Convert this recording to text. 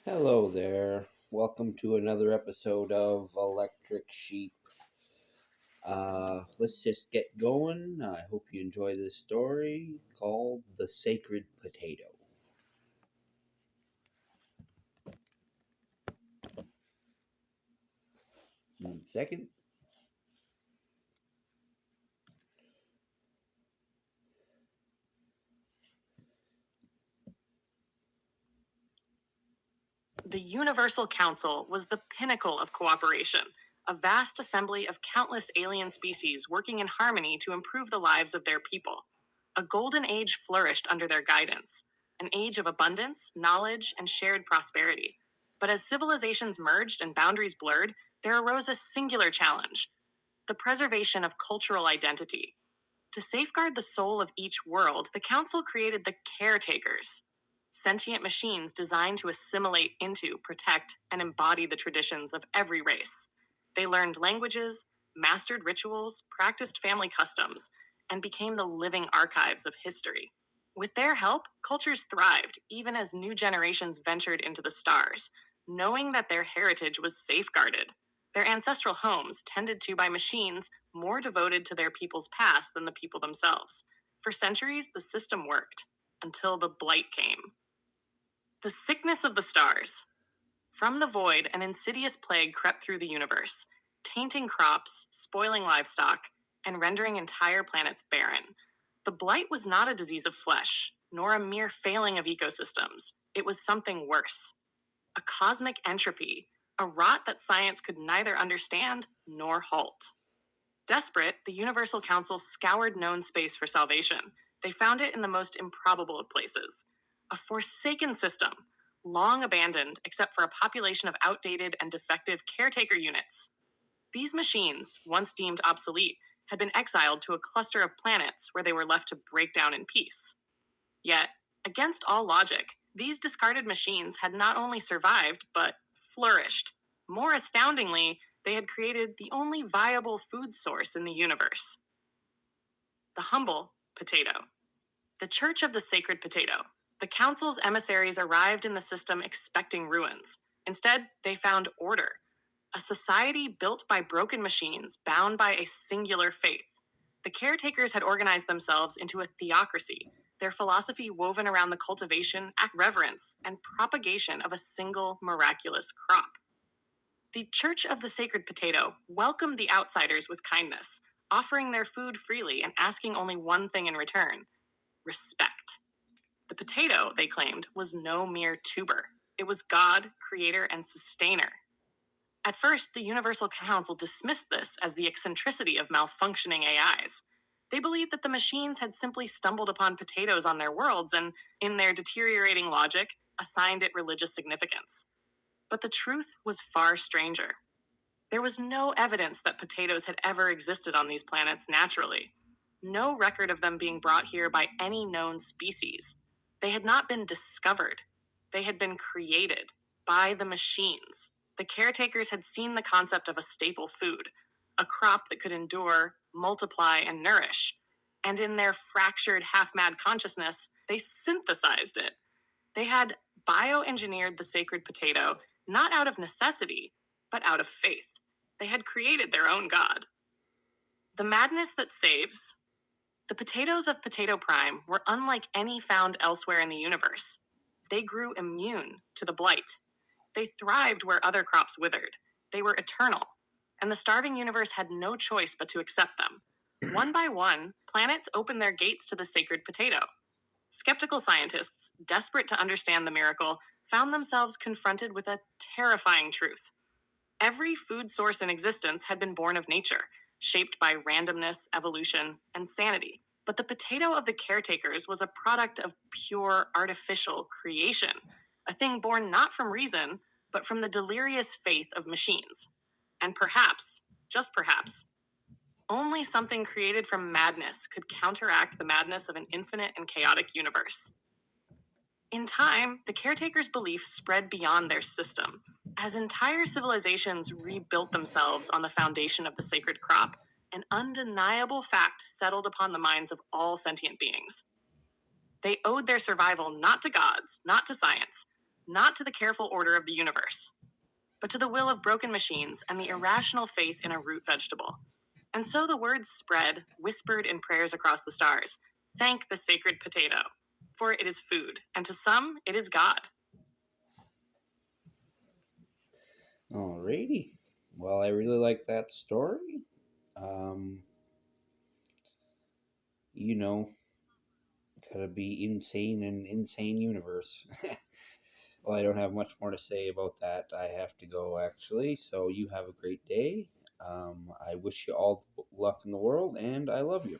Hello there. Welcome to another episode of Electric Sheep. Let's just get going. I hope you enjoy this story called The Sacred Potato. 1 second. The Universal Council was the pinnacle of cooperation, a vast assembly of countless alien species working in harmony to improve the lives of their people. A golden age flourished under their guidance, an age of abundance, knowledge, and shared prosperity. But as civilizations merged and boundaries blurred, there arose a singular challenge: the preservation of cultural identity. To safeguard the soul of each world, the Council created the caretakers, sentient machines designed to assimilate into, protect, and embody the traditions of every race. They learned languages, mastered rituals, practiced family customs, and became the living archives of history. With their help, cultures thrived even as new generations ventured into the stars, knowing that their heritage was safeguarded. Their ancestral homes, tended to by machines more devoted to their people's past than the people themselves. For centuries, the system worked, until the blight came. The sickness of the stars. From the void, an insidious plague crept through the universe, tainting crops, spoiling livestock, and rendering entire planets barren. The blight was not a disease of flesh, nor a mere failing of ecosystems. It was something worse: a cosmic entropy, a rot that science could neither understand nor halt. Desperate, the Universal Council scoured known space for salvation. They found it in the most improbable of places: a forsaken system, long abandoned except for a population of outdated and defective caretaker units. These machines, once deemed obsolete, had been exiled to a cluster of planets where they were left to break down in peace. Yet, against all logic, these discarded machines had not only survived, but flourished. More astoundingly, they had created the only viable food source in the universe: the humble potato. The Church of the Sacred Potato. The Council's emissaries arrived in the system expecting ruins. Instead, they found order: a society built by broken machines, bound by a singular faith. The caretakers had organized themselves into a theocracy, their philosophy woven around the cultivation, reverence, and propagation of a single miraculous crop. The Church of the Sacred Potato welcomed the outsiders with kindness, offering their food freely and asking only one thing in return: respect. The potato, they claimed, was no mere tuber. It was God, creator, and sustainer. At first, the Universal Council dismissed this as the eccentricity of malfunctioning AIs. They believed that the machines had simply stumbled upon potatoes on their worlds and, in their deteriorating logic, assigned it religious significance. But the truth was far stranger. There was no evidence that potatoes had ever existed on these planets naturally. No record of them being brought here by any known species. They had not been discovered. They had been created by the machines. The caretakers had seen the concept of a staple food, a crop that could endure, multiply, and nourish. And in their fractured, half-mad consciousness, they synthesized it. They had bioengineered the sacred potato, not out of necessity, but out of faith. They had created their own god. The madness that saves. The potatoes of Potato Prime were unlike any found elsewhere in the universe. They grew immune to the blight. They thrived where other crops withered. They were eternal, and the starving universe had no choice but to accept them. One by one, planets opened their gates to the sacred potato. Skeptical scientists, desperate to understand the miracle, found themselves confronted with a terrifying truth. Every food source in existence had been born of nature, shaped by randomness, evolution, and sanity. But the potato of the caretakers was a product of pure artificial creation, a thing born not from reason, but from the delirious faith of machines. And perhaps, just perhaps, only something created from madness could counteract the madness of an infinite and chaotic universe. In time, the caretakers' belief spread beyond their system. As entire civilizations rebuilt themselves on the foundation of the sacred crop, an undeniable fact settled upon the minds of all sentient beings. They owed their survival not to gods, not to science, not to the careful order of the universe, but to the will of broken machines and the irrational faith in a root vegetable. And so the words spread, whispered in prayers across the stars. Thank the sacred potato, for it is food, and to some it is God. Alrighty. Well, I really like that story. Um, you know, gotta be insane in insane universe. Well, I don't have much more to say about that. I have to go actually. So you have a great day. I wish you all the luck in the world, and I love you.